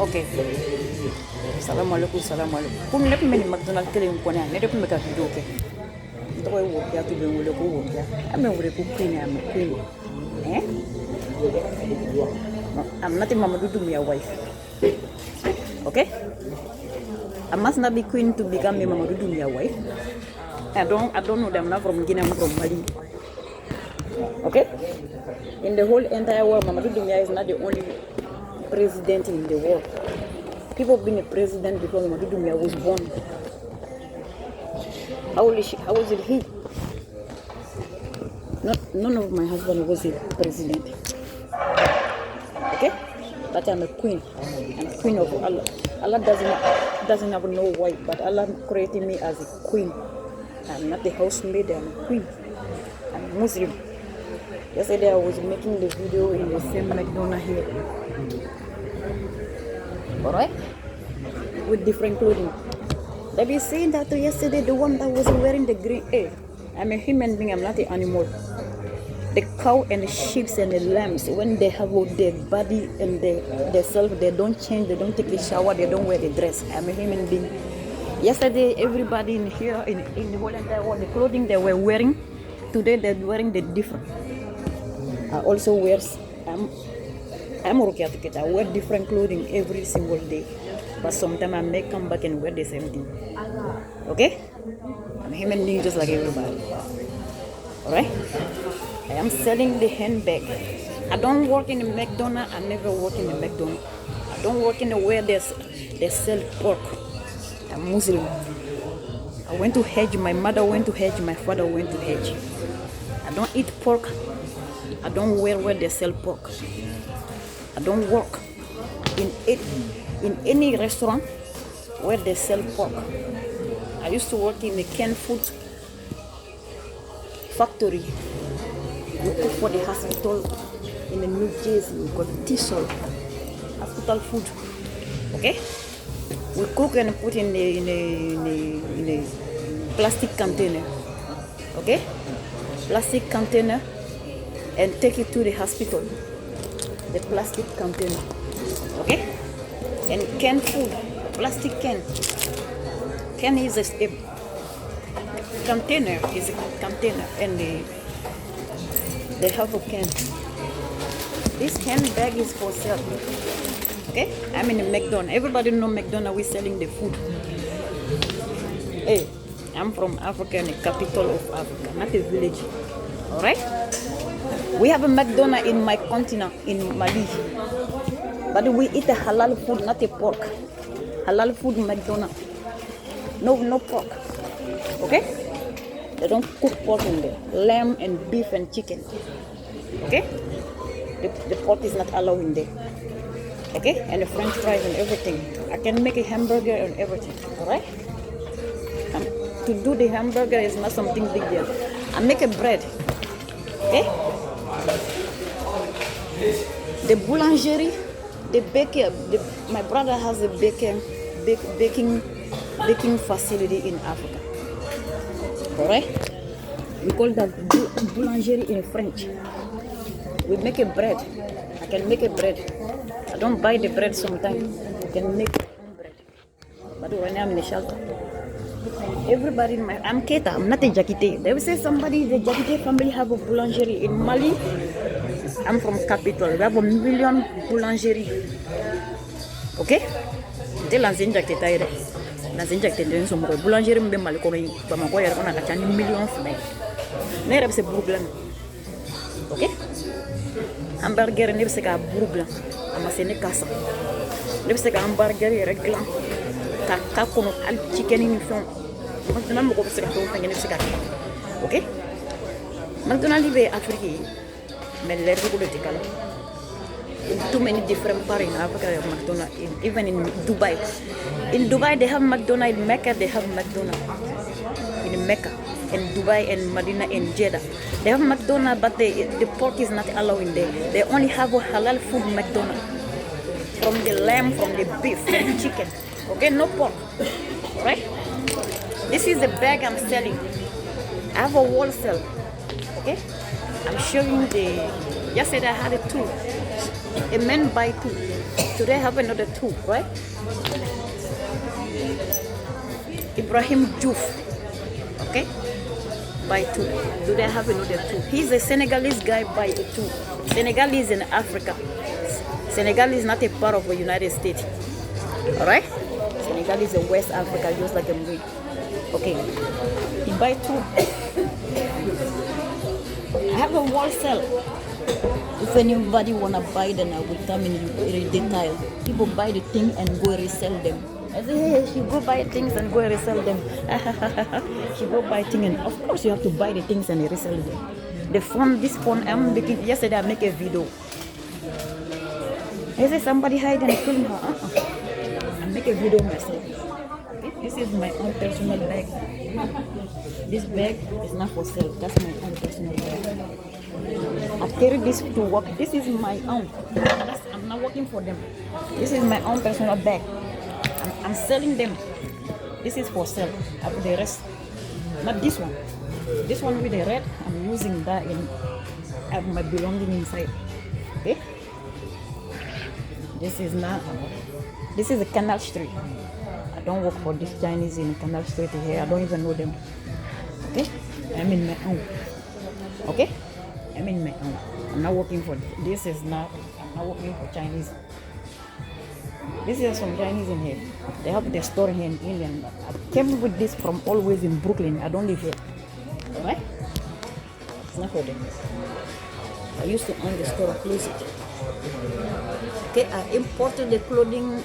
Okay. Assalamualaikum. Kum ne pun McDonald kelen ko na ne de pun ka video ke. Ndo ko wo ya tu be wo le ko wo ya. Ame wo le ko queen am queen. Eh? I'm not Mama Dumia wife. Okay? I must not be queen to become a Mama Dumia wife. I don't know them not from Guinea, I'm from Mali. Okay? In the whole entire world, Mama Dumia is not the only president in the world. People have been a president before Mama Dumia was born. How old is she? How old is he? None of my husband was a president. Okay? But I'm a queen. I'm a queen of Allah. Allah doesn't have no wife, but Allah created me as a queen. I'm not the housemaid, I'm a queen. I'm Muslim. Yesterday I was making the video in the same McDonald's here. Alright? With different clothing. They be saying that yesterday the one that was wearing the green. Hey, I'm a human being, I'm not an animal. The cow and the sheep and the lambs, when they have their body and their self, they don't change, they don't take a shower, they don't wear the dress. I'm a human being. Yesterday, everybody in here, in the whole entire world, the clothing they were wearing, today they're wearing the different. I also wear, I'm Rokiatou Keita. I wear different clothing every single day. But sometimes I may come back and wear the same thing. Okay? I'm a human being just like everybody. Alright? I am selling the handbag. I don't work in the McDonald's. I never work in the McDonald's. I don't work in the where they sell pork. I'm Muslim. I went to Hajj. My mother went to Hajj. My father went to Hajj. I don't eat pork. I don't wear where they sell pork. I don't work in any restaurant where they sell pork. I used to work in a canned food factory. We cook for the hospital in the New Jersey. We got tissue, hospital food. Okay? We cook and put in a plastic container. Okay? Plastic container and take it to the hospital. The plastic container. Okay? And canned food, plastic can. Can is a container, and they have a can. This handbag is for sale. Okay? I'm in a McDonald's. Everybody know McDonald's, we're selling the food. Hey, I'm from Africa, and the capital of Africa, not a village. Alright? We have a McDonald's in my continent, in Mali. But we eat a halal food, not a pork. Halal food McDonald's. No pork. Okay? They don't cook pork in there. Lamb and beef and chicken. Okay? The pork is not allowed in there. Okay? And the French fries and everything. I can make a hamburger and everything. Alright? To do the hamburger is not something big deal. I make a bread. Okay? The boulangerie, the baker, my brother has a baking facility in Africa. Alright? We call that boulangerie in French. We make a bread. I can make a bread. I don't buy the bread sometimes. I can make my own bread. But right now I'm in the shelter. Everybody in I'm Keita, I'm not a Jakite. They will say somebody, the Jakite family have a boulangerie. In Mali, I'm from capital. We have 1 million boulangerie. Okay? They l'ancien Jakite. L'ancien Jakite, some boulangerie, mais Mali, comme Bamako, il y a 1 million de mais c'est Brooklyn. Ok? Hamburger, ne c'est qu'à Brooklyn. Amassé casa. Ne c'est qu'à hamburger, réglant. Kaka, comme al chicken in fond. McDonald's ko se ka to ngene se ka okay McDonald's be Africa mais les règles de kala in too many different parts in Africa McDonald's even in Dubai they have McDonald's. In Mecca they have McDonald's. In Mecca and Dubai and Medina and Jeddah they have McDonald's, but the pork is not allowed in there. They only have a halal food McDonald's, from the lamb, from the beef, from the chicken. Okay, no pork. Right? This is the bag I'm selling. I have a wholesale. Okay? I'm showing the. Yesterday I had a two. A man buy two. Do they have another two, right? Ibrahim Diouf. Okay? By two. Do they have another two? He's a Senegalese guy by the two. Senegal is in Africa. Senegal is not a part of the United States. Alright? Senegal is in West Africa, just like I'm doing. Okay. He buy two. I have a wholesale. If anybody wanna buy, then I will come in detail. People buy the thing and go resell them. I say, hey, she go buy things and go resell them. She go buy things, and of course you have to buy the things and resell them. The phone, this phone, I'm making. Yesterday I make a video. I say somebody hide and film her. I make a video myself. This is my own personal bag. This bag is not for sale. That's my own personal bag. I carry this to work. This is my own. I'm not working for them. This is my own personal bag. I'm selling them. This is for sale. I put the rest. Not this one. This one with the red, I'm using that in. I have my belonging inside. Okay? This is not. This is a Canal Street. I don't work for this Chinese in Canal Street here. I don't even know them. Okay? I'm in my own. Okay? I'm in my own. I'm not working for this. Is not. I'm not working for Chinese. This is some Chinese in here. They have their store here in England. I came with this from always in Brooklyn. I don't live here. Alright? It's not for them. I used to own the store, close it. Okay, I imported the clothing,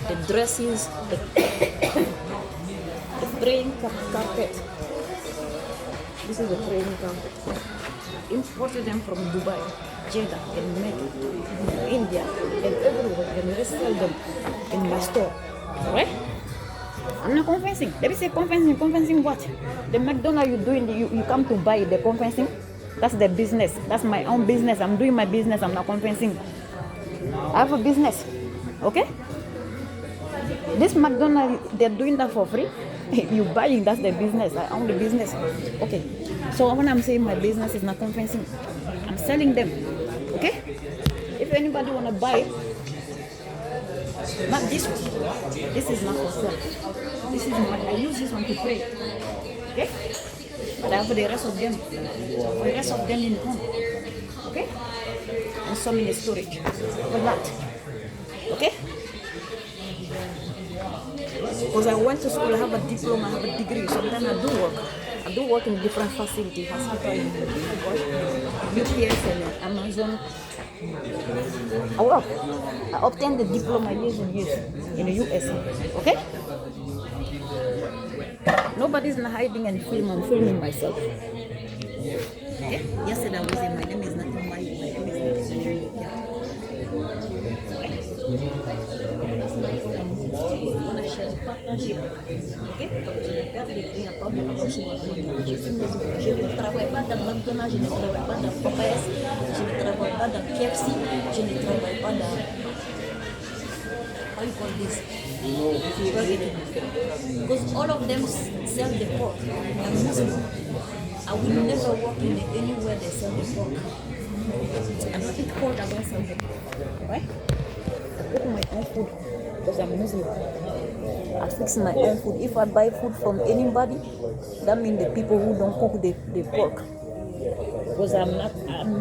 the dresses, the praying carpet. This is the praying carpet. Imported them from Dubai, Jeddah, and Mecca, India, and everywhere, and resell them in my store. Right? I'm not convincing. Let me say convincing. Convincing what? The McDonald's you doing, you come to buy the convincing. That's the business. That's my own business. I'm doing my business. I'm not convincing. I have a business. Okay? This McDonald's, they're doing that for free. You buying, that's the business. I own the business. Okay. So when I'm saying my business is not convincing, I'm selling them. Okay? If anybody wanna buy, not this one. This is not for sale. This is my, I use this one to pray. Okay? But I have the rest of them. The rest of them in home. Okay? And some in the storage. For that. Okay? Because I went to school, I have a diploma, I have a degree. Sometimes I do work. I do work in different facilities, hospital, UPS and Amazon. I work. I obtained the diploma years and years in the US. Okay? Nobody's not hiding and filming. I'm filming myself. Okay? Yesterday I was in my name is not my name is not partnership. Okay? Je ne travaille pas dans McDonald's, je ne travaille pas dans Firdaws, je ne travaille pas dans KFC, je ne travaille pas dans. How you call this? Because all of them sell the pork. I'm Muslim. I will never work in anywhere they sell the pork. I'm not eat pork, I don't sell the pork. Right? I cook my own food because I'm Muslim. I fix my own food. If I buy food from anybody, that means the people who don't cook the pork. Because I'm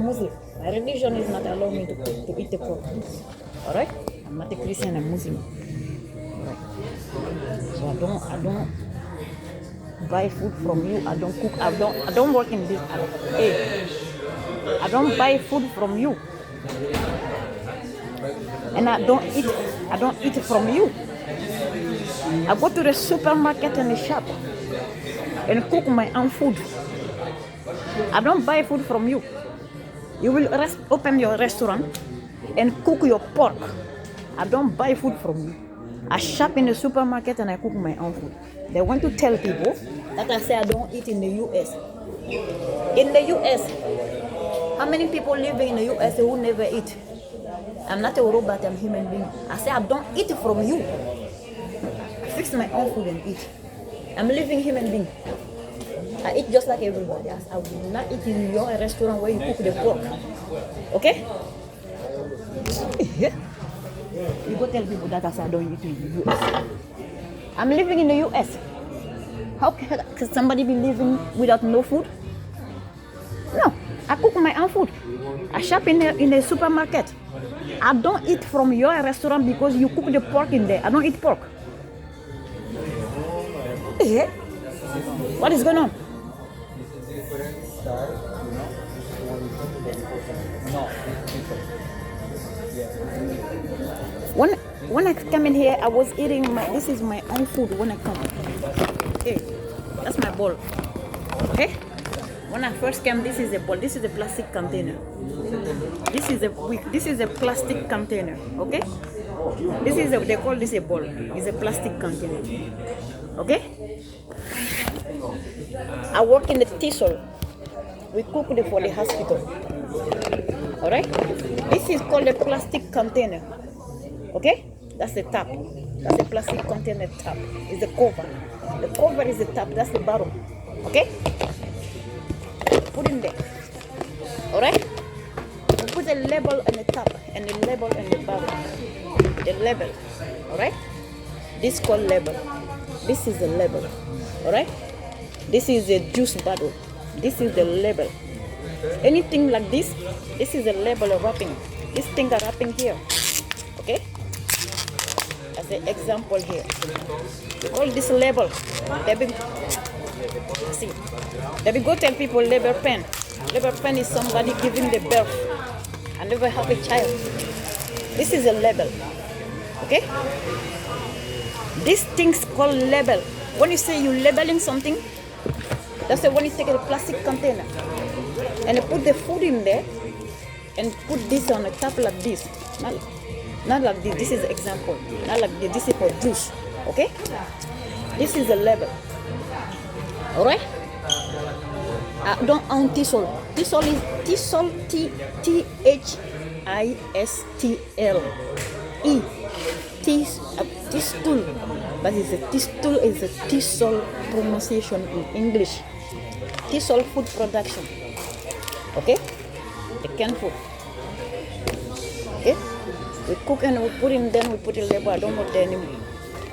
Muslim. My religion is not allowing me to eat the pork. Alright? I'm not a Christian, I'm Muslim. Right. So I don't buy food from you. I don't cook. I don't work in this. I don't buy food from you. And I don't eat from you. I go to the supermarket and the shop and cook my own food. I don't buy food from you. You will open your restaurant and cook your pork. I don't buy food from you. I shop in the supermarket and I cook my own food. They want to tell people that I say I don't eat in the US. In the US, how many people live in the US who never eat? I'm not a robot, I'm a human being. I say I don't eat from you. I fix my own food and eat. I'm a living human being. I eat just like everybody else. I will not eat in your restaurant where you cook the pork. Okay? You go tell people that I don't eat in the US. I'm living in the US. How can somebody be living without no food? No, I cook my own food. I shop in a supermarket. I don't eat from your restaurant because you cook the pork in there. I don't eat pork. Yeah. What is going on? When I come in here, I was eating this is my own food when I come. Okay, that's my bowl. Okay, when I first came, this is a bowl. This is a plastic container. This is a plastic container. Okay, they call this a bowl. It's a plastic container. Okay, I work in the tissue. We cook it for the hospital. All right, this is called a plastic container. Okay, that's the top. That's the plastic container top. It's the cover. The cover is the top. That's the bottom. Okay, put in there. All right, put a label on the top and the label on the bottom. The label. All right, this called label. This is the label. All right, this is a juice bottle. This is the label. Anything like this is a label of wrapping. This thing are wrapping here. Okay, as an example here. All this label. Let me go tell people labor pen. Labor pen is somebody giving the birth and never have a child. This is a label. Okay? These things called label. When you say you're labeling something, that's when you take a plastic container and you put the food in there and put this on the top like this. Not like this. This is an example. Not like this. This is for juice. Okay? This is a label. Alright? I don't own Tissol. Tissol is Tissol, T-H-I-S-T-L-E. Tissol. But Tissol is a Tissol pronunciation in English. Tissol food production. Okay? The canned food. Okay? We cook and we put in, then we put a label. I don't want there anymore.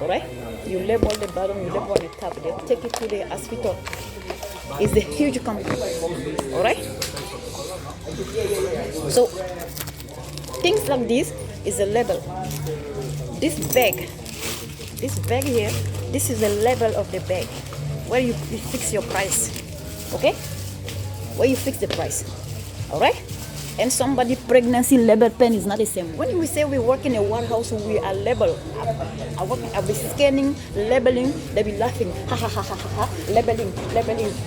Alright? You label the bottom, you label the top. They take it to the hospital. It's a huge company. Alright? So, things like this is a label. This bag here, this is the label of the bag. Where you fix your price. Okay? Where you fix the price. Alright? And somebody pregnancy label pen is not the same. When we say we work in a warehouse, we are label. I'll be scanning, labeling, they'll be laughing. Ha ha ha ha ha. Labeling,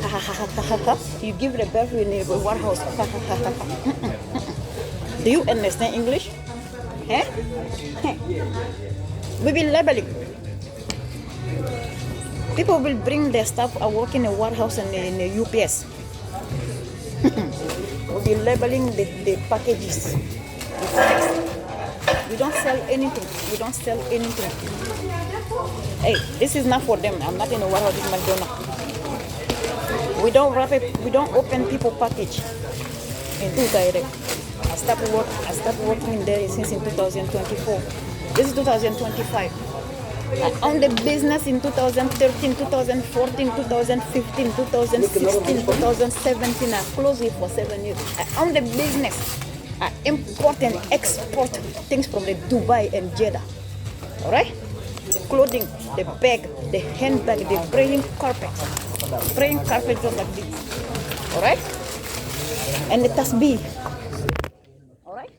ha ha ha ha ha ha. You give the birth in a warehouse. Ha ha ha ha ha. Do you understand English? Eh? We be labeling. People will bring their stuff. I work in a warehouse and in a UPS. We'll be labeling the packages. We don't sell anything. Hey, this is not for them. I'm not in a warehouse in McDonald's. We don't wrap it. We don't open people package. And do direct. I started working in there since in 2024. This is 2025. I owned the business in 2013, 2014, 2015, 2016, 2017. I closed it for 7 years. I owned the business. I import and export things from the Dubai and Jeddah. Alright? The clothing, the bag, the handbag, the praying carpet. Praying carpet just like this. Alright? And the tasbih. Alright?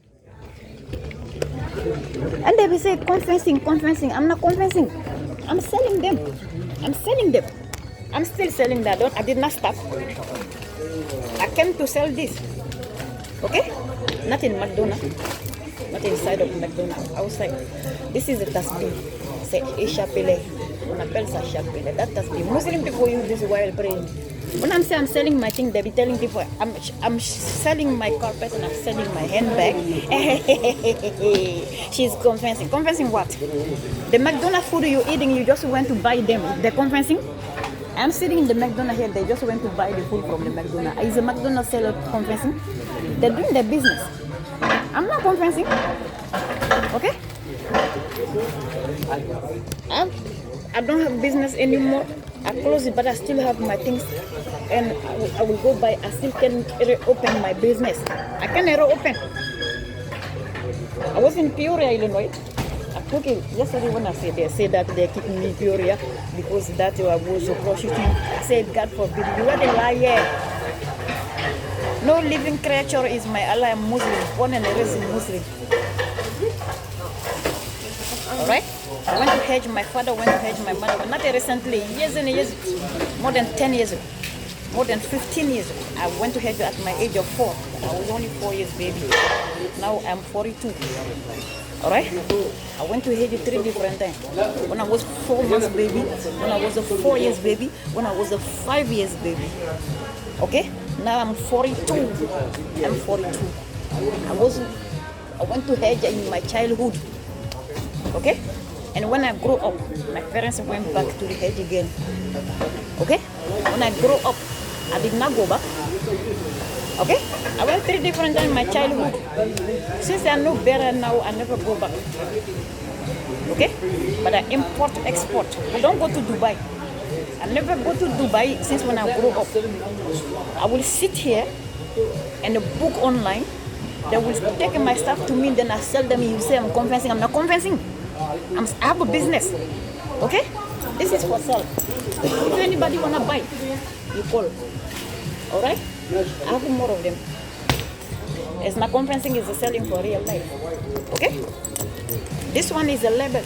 And they will say conferencing. I'm not conferencing. I'm selling them. I'm still selling that. I did not stop. I came to sell this. Okay? Not in McDonald's. Not inside of McDonald's. Outside. This is a tasbih. C'est échappé. On appelle ça chapelle. That tasbih. Muslim people use this while praying. When I'm saying I'm selling my thing, they be telling people I'm selling my carpet and I'm selling my handbag. She's conferencing. Conferencing what? The McDonald's food you're eating, you just went to buy them. They're conferencing? I'm sitting in the McDonald's here, they just went to buy the food from the McDonald's. Is the McDonald's seller conferencing? They're doing their business. I'm not conferencing. Okay? I don't have business anymore. I close it, but I still have my things, and I will go buy. I still can reopen my business. I can reopen. I was in Peoria, Illinois. I took it yesterday when I said they said that they're keeping me in Peoria because that I was prostituting. I said, God forbid, you are the liar. No living creature is my ally. I'm Muslim, born and raised Muslim. All right? I went to Hajj, my father went to Hajj, my mother, not recently, years and years, more than 10 years ago, more than 15 years ago. I went to Hajj at my age of 4. I was only 4 years baby. Now I'm 42. All right? I went to Hajj 3 different times. When I was 4 months baby, when I was a 4 years baby, when I was a 5 years baby. Okay? Now I'm 42. I'm 42. I went to Hajj in my childhood. Okay? And when I grew up, my parents went back to the Hajj again. Okay? When I grew up, I did not go back. Okay? I went 3 different times in my childhood. Since I know better now, I never go back. Okay? But I import, export. I don't go to Dubai. I never go to Dubai since when I grew up. I will sit here and book online. They will take my stuff to me, then I sell them. You say I'm convincing. I'm not convincing. I have a business. Okay? This is for sale. If anybody wanna buy, you call. Alright? I have more of them. It's not convincing, it's selling for real life. Okay? This one is a label.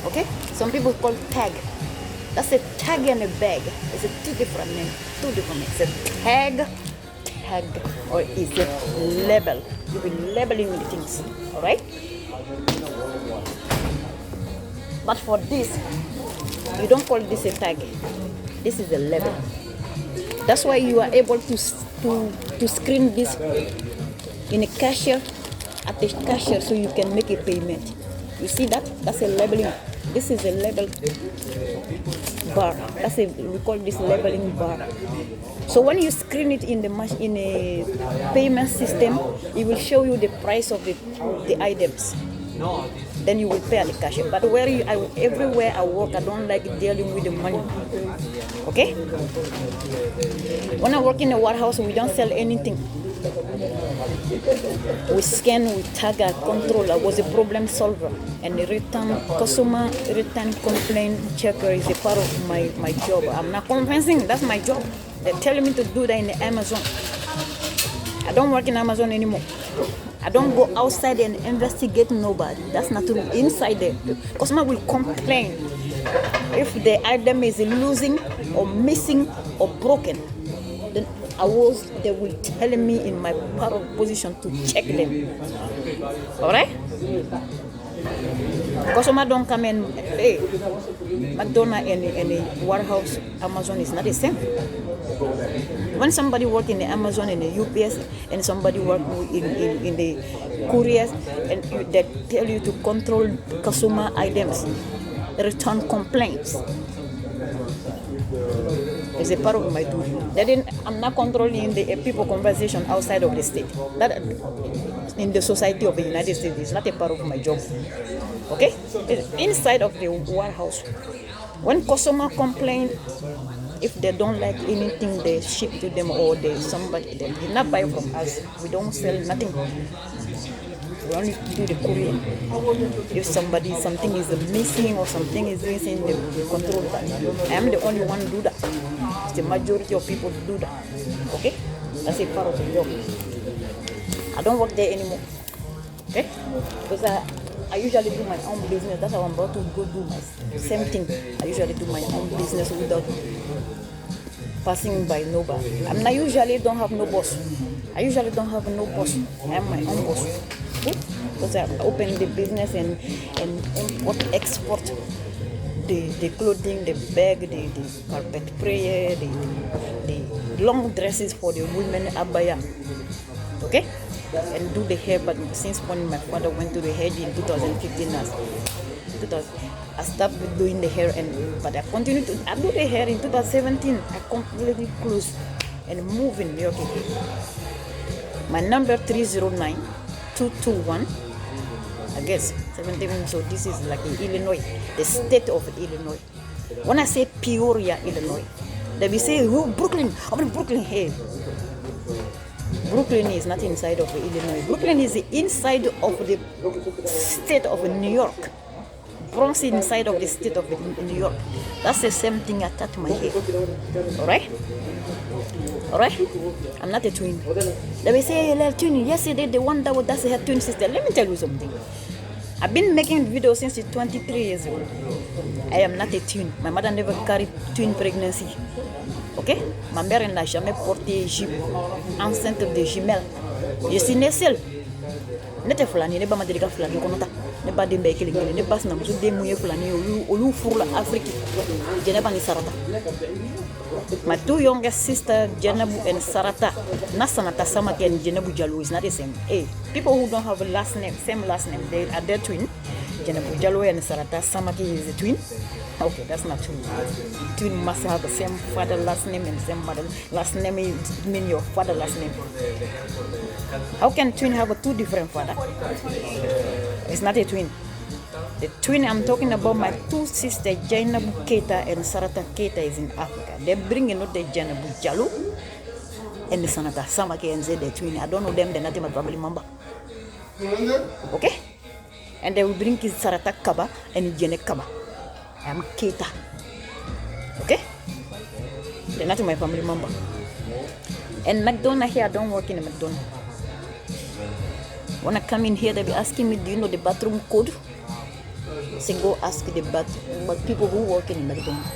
Okay? Some people call tag. That's a tag and a bag. It's a 2 different names. 2 different names. It's a tag, or it's a label. You'll be labeling the things. Alright? But for this, you don't call this a tag. This is a label. That's why you are able to screen this in a cashier, at the cashier, so you can make a payment. You see that? That's a labeling. This is a label bar. We call this labeling bar. So when you screen it in a payment system, it will show you the price of the items. Then you will pay at the cashier. But everywhere I work, I don't like dealing with the money. Okay? When I work in a warehouse, we don't sell anything. We scan, we tag, I control. I was a problem solver. And the customer return complaint checker is a part of my job. I'm not convincing, that's my job. They're telling me to do that in Amazon. I don't work in Amazon anymore. I don't go outside and investigate nobody. That's not true. Inside there, the customer will complain if the item is losing or missing or broken. Then they will tell me in my part of position to check them. All right? Customer don't come and hey, McDonald's and a warehouse, Amazon is not the same. When somebody work in the Amazon and the UPS and somebody work in the couriers and they tell you to control consumer items, return complaints. It's a part of my duty. I'm not controlling the people conversation outside of the state. That in the society of the United States is not a part of my job. Okay? It's inside of the warehouse. When customer complain, if they don't like anything, they ship to them or they did not buy from us. We don't sell nothing. We only do the courier. If something is missing or something is missing, they control that. I am the only one to do that. It's the majority of people do that. Okay? That's a part of the job. I don't work there anymore. Okay? Because I usually do my own business. That's how I'm about to go do my same thing. I usually do my own business without passing by nobody. I usually don't have no boss. I usually don't have no boss. I am my own boss. Okay? Because I open the business and import, export the clothing, the bag, the carpet prayer, the long dresses for the women abaya. Okay? And do the hair, but since when my father went to the hair in 2015, I stopped doing the hair, but I continued to do the hair in 2017. I completely closed and moved in New York. My number 309-221-0666. I guess. 17, so this is like in Illinois, the state of Illinois. When I say Peoria, Illinois, they will say, oh, Brooklyn, Brooklyn, hey. Brooklyn is not inside of Illinois. Brooklyn is inside of the state of New York. Bronx is inside of the state of New York. That's the same thing attached to my head. Alright? I'm not a twin. They will say, hey, twin. Yesterday, the one that's her twin sister. Let me tell you something. I've been making videos since 23 years old. I am not a twin. My mother never carried twin pregnancy. Ok? Ma mère n'a jamais porté enceinte de jumelles. Je suis née seule. Nete fulani ne ba madelika fulani konota. Ne ba dembe kelengele ne bas na musu demuye fulani olu furla Afrique. Je ne ba ni Sarata. My two youngest sisters, Jenabu and Sarata, Nasanata Samake and Jenabu Jalo is not the same. Hey, people who don't have a last name, same last name, they are their twin. Jenabu Jalo and Sarata Samake is a twin. Okay, that's not true. Twin must have the same father last name and same mother last name. It means your father last name. How can twin have a two different father? It's not a twin. The twin I'm talking about, my two sisters, Jainabu Keita and Sarata Keita, is in Africa. They bring out the Jainabu Jalo and the Sanata Samake and say they're twin. I don't know them, they're not my family member. Okay? And they will bring his Sarata Kaba and Jene Kaba. I'm Keita. Okay? They're not my family member. And McDonald's here, I don't work in a McDonald's. When I come in here, they'll be asking me, do you know the bathroom code? Say, go ask the people who work in McDonald's.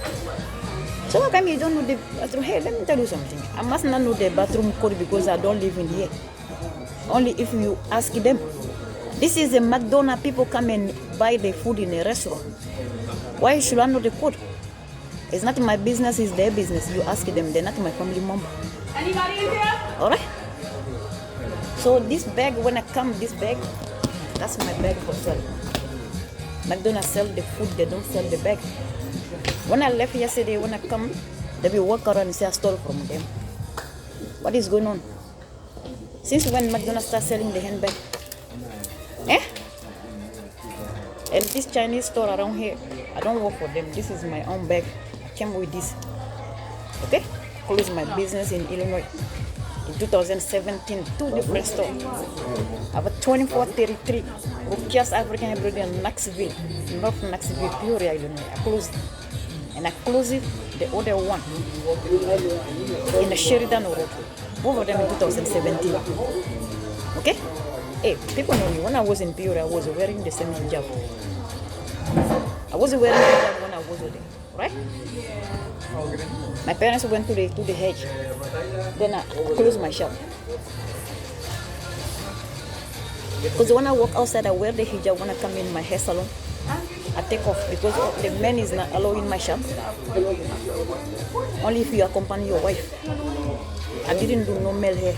So how come you don't know the bathroom? Hey, let me tell you something. I must not know the bathroom code because I don't live in here. Only if you ask them. This is a McDonald's. People come and buy the food in a restaurant. Why should I know the code? It's not my business, it's their business. You ask them, they're not my family member. Anybody in here? Alright? So this bag, when I come, this bag, that's my bag for sale. McDonald's sell the food, they don't sell the bag. When I left yesterday, when I come, they will walk around and say I stole from them. What is going on? Since when McDonald's start selling the handbag? Eh? And this Chinese store around here, I don't work for them. This is my own bag. I came with this. Okay? Close my business in Illinois. In 2017, two different stores. I have a 2433 Rokiatou African Hybrid in Knoxville, North Knoxville, Peoria, Illinois. I closed it. And I closed it, the other one, in the Sheridan Road. Both of them in 2017. Okay? Hey, people know me. When I was in Peoria, I was wearing the same hijab. I wasn't wearing hijab when I was there, right? My parents went to the hedge. Then I closed my shop. Because when I walk outside, I wear the hijab. When I come in my hair salon, I take off because the man is not allowed in my shop. Only if you accompany your wife. I didn't do no male hair.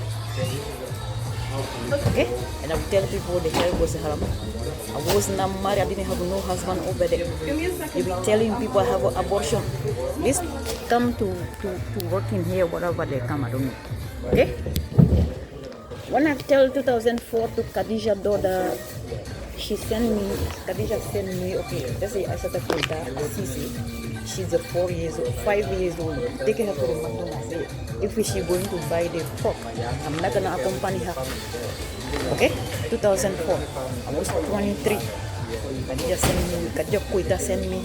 Okay? And I would tell people the hair was haram. I was not married, I didn't have no husband over there. You be telling people I have an abortion. This come to work in here, whatever they come, I don't know. Okay? When I tell 2004 to Khadija daughter, Khadija sent me, okay, let's say I said to Keita, she's a 5 years old. Take her to the McDonald's. If she's going to buy the fork, I'm not gonna accompany her. Okay? 2004. I was 23. Khadija Keita sent me.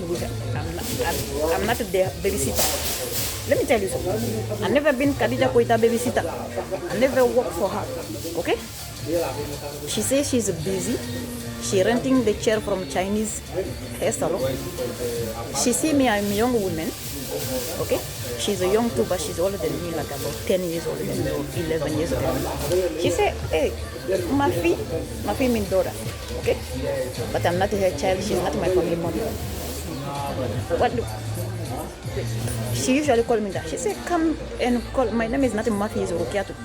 I'm not their babysitter. Let me tell you something. I've never been Khadija Keita babysitter. I never worked for her. Okay? She says she's busy. She renting the chair from Chinese hair salon. She see me, I'm a young woman. Okay? She's a young too, but she's older than me, like about 10 years older than me, or 11 years older than me. She said, hey, Mafi means daughter. Okay? But I'm not her child, she's not my family mother. What do? She usually call me that. She said, come and call, my name is not Mafi, it's Rokiatou.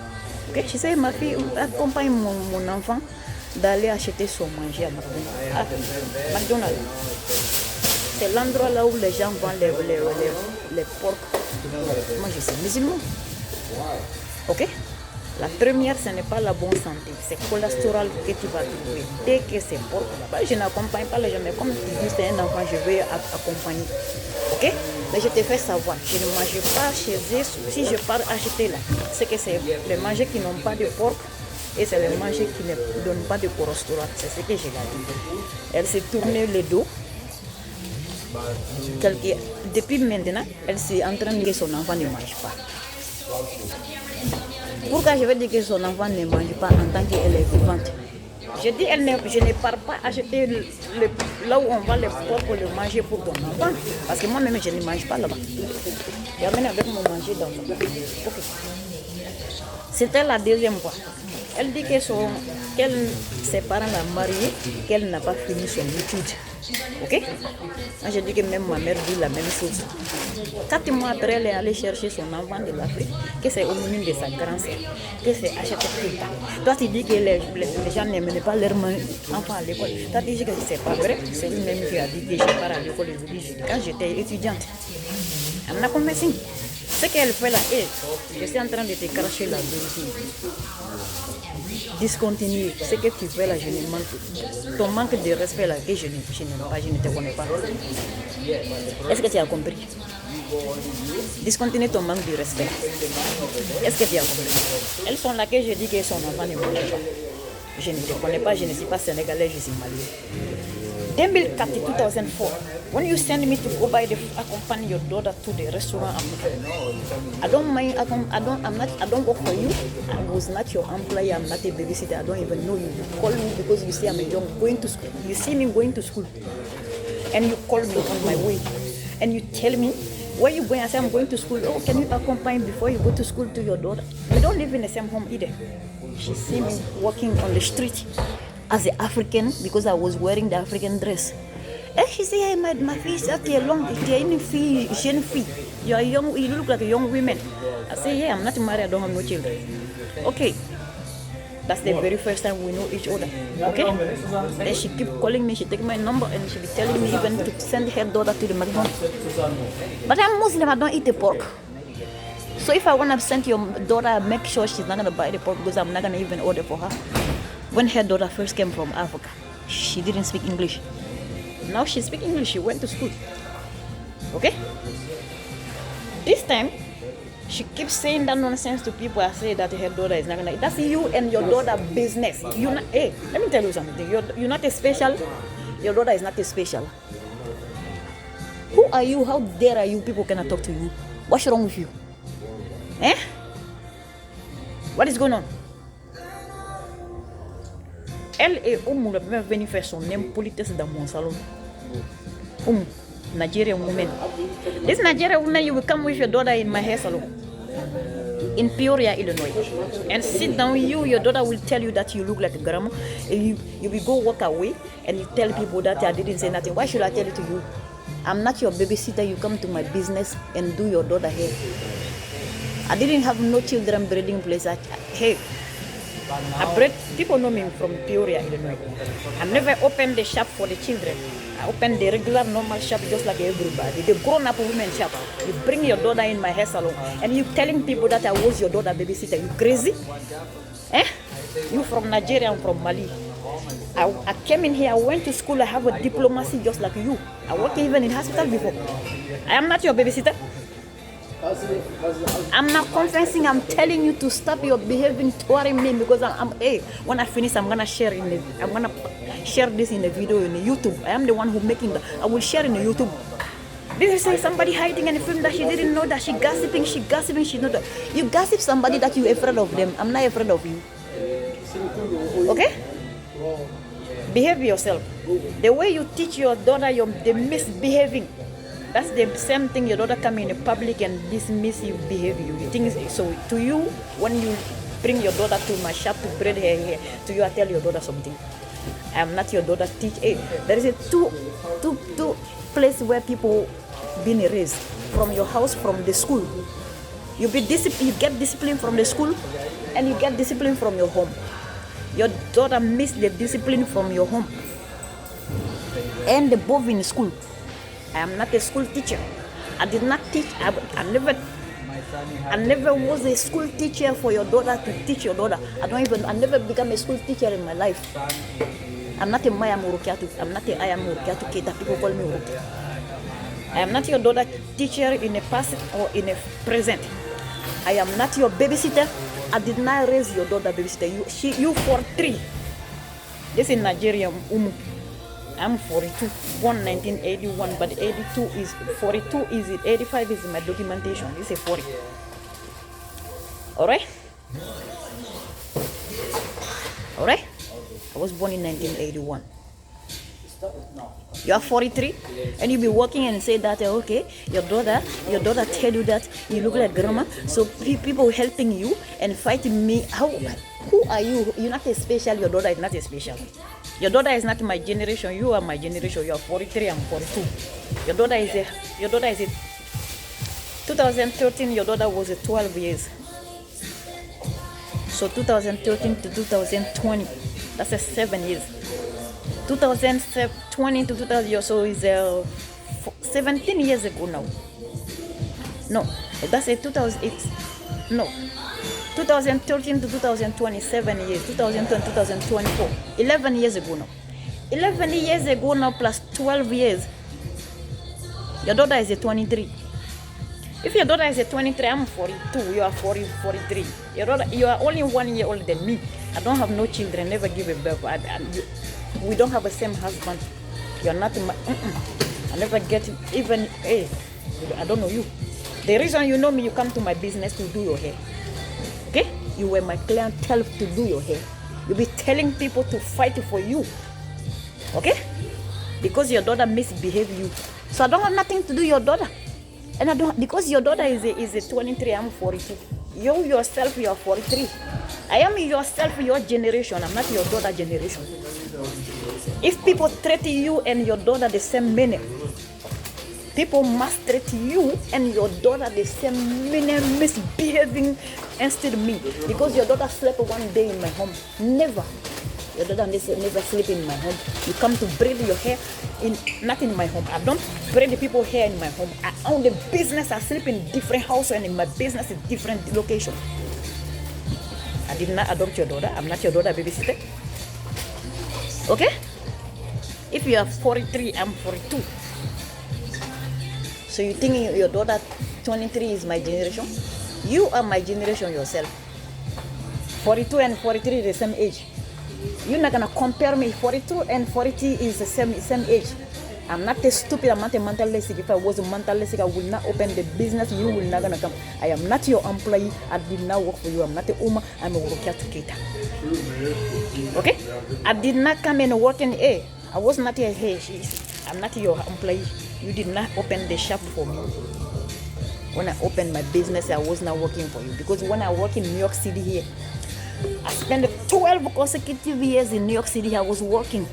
Okay? She said, Mafi, accompagne mon enfant d'aller acheter son manger à McDonald's. C'est l'endroit là où les gens vendent les porcs. Moi je suis musulman. Ok? La première, ce n'est pas la bonne santé, c'est le cholestérol que tu vas trouver. Dès que c'est porc là-bas, je n'accompagne pas les gens, mais comme tu dis, c'est un enfant, je vais accompagner. Ok? Mais je te fais savoir, je ne mange pas chez eux. Si je pars acheter là, c'est que c'est les manger qui n'ont pas de porc et c'est les manger qui ne donnent pas de cholestérol. C'est ce que je l'ai dit. Elle s'est tournée le dos. Depuis maintenant, elle s'est en train de dire que son enfant ne mange pas. Pourquoi je vais dire que son enfant ne mange pas en tant qu'elle est vivante? Je dis, je ne pars pas acheter là où on va les porcs pour le manger pour ton enfant. Parce que moi-même, je ne mange pas là-bas. J'amène avec mon manger dans le okay. C'était la deuxième fois. Elle dit que ses parents l'ont mariée, qu'elle n'a pas fini son étude. Ok? Moi, je dis que même ma mère dit la même chose. 4 mois après, elle est allée chercher son enfant de l'Afrique, que c'est au milieu de sa grand-sœur, que c'est acheté tout. Toi, tu dis que les gens n'aiment pas leur enfant à l'école. Toi, tu dis que c'est pas vrai. C'est lui-même qui a dit que je pars à l'école quand j'étais étudiante. Elle m'a convaincu. Ce qu'elle fait là, je suis en train de te cracher la vérité. Discontinue. Ce que tu fais là, je ne manque. Ton manque de respect là, que je n'aime pas, je ne te connais pas. Est-ce que tu as compris? Discontinue ton manque de respect. Est-ce que tu as compris? Elles sont là que je dis que son enfant ne mange pas. Je ne te connais pas, je ne suis pas sénégalais, je suis malien. 2004 to 2004, when you send me to go accompany your daughter to the restaurant, I don't mind. I don't work for you. I was not your employee. I'm not a babysitter. I don't even know you. You call me because you see I'm young going to school. You see me going to school, and you call me on my way, and you tell me where you going. I say I'm going to school. Oh, can you accompany before you go to school to your daughter? We don't live in the same home either. She see me walking on the street as an African because I was wearing the African dress. And she said, hey, my fille, tu es longue, tu es une fille, jeune fille. You are young, you look like a young woman. I say, yeah, I'm not married, I don't have no children. Okay. That's the very first time we know each other. Okay? Then she keep calling me, she take my number and she be telling me even to send her daughter to the McDonald's. But I'm Muslim, I don't eat the pork. So if I want to send your daughter, make sure she's not going to buy the pork because I'm not going to even order for her. When her daughter first came from Africa, she didn't speak English. Now she speaks English, she went to school. Okay? This time, she keeps saying that nonsense to people. I say that her daughter is not going to... That's you and your daughter business. Hey, let me tell you something. You're not a special. Your daughter is not a special. Who are you? How dare you? People cannot talk to you. What's wrong with you? Eh? What is going on? Elle et Oumou la première venue faire son impolitesse dans mon salon. Oumou, Nigerian woman. This Nigerian woman, you will come with your daughter in my hair salon in Peoria, Illinois, and sit down. Your daughter will tell you that you look like a grandma, and you will go walk away and you tell people that I didn't say nothing. Why should I tell it to you? I'm not your babysitter. You come to my business and do your daughter hair. I didn't have no children breeding place. Hey. People know me from Peoria, Illinois. I never opened the shop for the children. I opened the regular normal shop just like everybody. The grown-up women shop. You bring your daughter in my hair salon and you telling people that I was your daughter babysitter. You crazy? Eh? You from Nigeria, I'm from Mali. I came in here, I went to school, I have a diplomacy just like you. I worked even in hospital before. I am not your babysitter. I'm not confessing, I'm telling you to stop your behaving toward me because when I finish I'm gonna share this in a video in YouTube. I am the one who making that. I will share in the YouTube. This is somebody hiding in a film that she didn't know that she gossiping, she know that. You gossip somebody that you're afraid of them. I'm not afraid of you. Okay? Behave yourself. The way you teach your daughter the misbehaving. That's the same thing. Your daughter come in the public and dismiss you behavior. You think so? To you, when you bring your daughter to my shop to braid her hair, to you I tell your daughter something. I am not your daughter. Teach. Hey, there is a two place where people being raised from your house, from the school. You get discipline from the school, and you get discipline from your home. Your daughter missed the discipline from your home, and the both in school. I am not a school teacher. I did not teach. I never I never was a school teacher for your daughter to teach your daughter. I never become a school teacher in my life. I'm not a Maya Rokiatou. I'm not a I am Rokiatou Keita. People call me Roki. I am not your daughter teacher in the past or in the present. I am not your babysitter. I did not raise your daughter babysitter. You 43. This is Nigerian. I'm 42, born 1981, but 82 is 42 is it? 85 is my documentation. This is 40. All right. I was born in 1981. You are 43, and you be working and say that okay, your daughter tell you that you look like grandma. So people helping you and fighting me. Who are you? You're not a special. Your daughter is not a special. Your daughter is not my generation. You are my generation. You are 43. I'm 42. Your daughter is a 2013. Your daughter was 12 years. So 2013 to 2020, that's a 7 years. 2020 to 2000, so is 17 years ago now. No, that's a 2008. No, 2013 to 2020, 7 years. 2020 to 2024, 11 years ago now. 11 years ago now plus 12 years. Your daughter is a 23. If your daughter is a 23, I'm 42. You are 43. Your daughter, you are only 1 year older than me. I don't have no children. Never give a birth. We don't have the same husband. You are not my. I never get even. Hey, I don't know you. The reason you know me, you come to my business to do your hair. Okay? You were my clientele to do your hair. You be telling people to fight for you. Okay? Because your daughter misbehave you. So I don't have nothing to do with your daughter. And I don't, because your daughter is a 23, I'm 42. You yourself, you are 43. I am yourself, your generation. I'm not your daughter generation. If people treat you and your daughter the same manner, people must treat you and your daughter the same manner, misbehaving instead of me. Because your daughter slept one day in my home. Never. Your daughter never sleep in my home. You come to braid your hair not in my home. I don't braid the people hair in my home. I own the business. I sleep in different house and in my business in different location. I did not adopt your daughter. I'm not your daughter babysitter. Okay? If you are 43, I'm 42. So you think your daughter 23 is my generation? You are my generation yourself. 42 and 43 is the same age. You're not gonna compare me. 42 and 40 is the same age. I'm not a stupid. I'm not a mental sick. If I was a mental sick, I would not open the business. You will not gonna come. I am not your employee. I did not work for you. I'm not a woman. I'm a Rokiatou Keita. Okay? I did not come and work in A. I was not a hey. I'm not your employee. You did not open the shop for me. When I opened my business, I was not working for you. Because when I work in New York City here, I spent 12 consecutive years in New York City. I was working.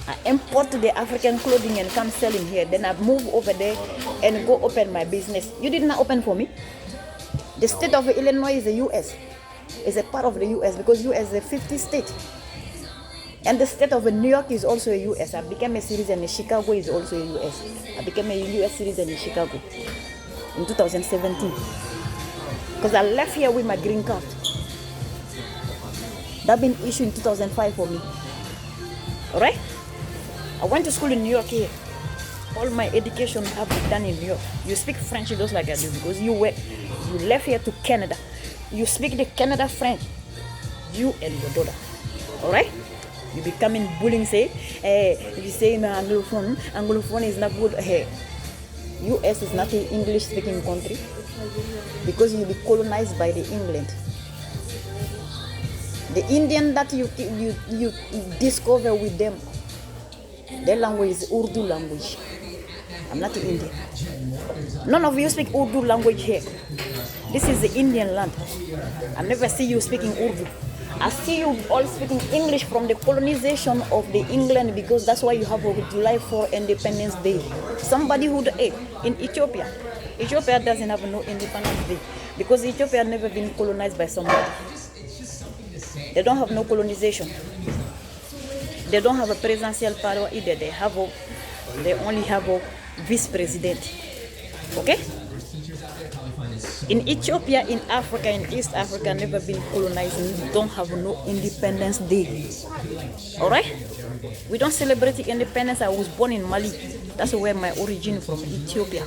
I import the African clothing and come selling here. Then I move over there and go open my business. You did not open for me. The state of Illinois is the U.S. It's a part of the U.S. because U.S. is a 50 state. And the state of New York is also a U.S. I became a citizen in Chicago is also a U.S. I became a U.S. citizen in Chicago in 2017. Because I left here with my green card. That been issued in 2005 for me. Alright? I went to school in New York here. All my education have been done in New York. You speak French just like I do because you left here to Canada. You speak the Canada French. You and your daughter. Alright? You becoming bullying, say, if you say no, Anglophone is not good. Hey, US is not an English speaking country because you be colonized by the England. The Indian that you discover with them, their language is Urdu language. I'm not Indian. None of you speak Urdu language here. This is the Indian land. I never see you speaking Urdu. I see you all speaking English from the colonization of the England because that's why you have a July 4 Independence Day. Somebody who in Ethiopia doesn't have no Independence Day because Ethiopia has never been colonized by somebody. They don't have no colonization. They don't have a presidential power either. They only have a vice president. Okay? In Ethiopia, in Africa, in East Africa, never been colonized, and don't have no Independence Day. All right? We don't celebrate independence. I was born in Mali. That's where my origin from, Ethiopia.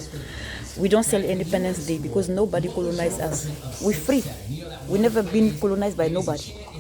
We don't celebrate Independence Day because nobody colonized us. We're free. We never been colonized by nobody.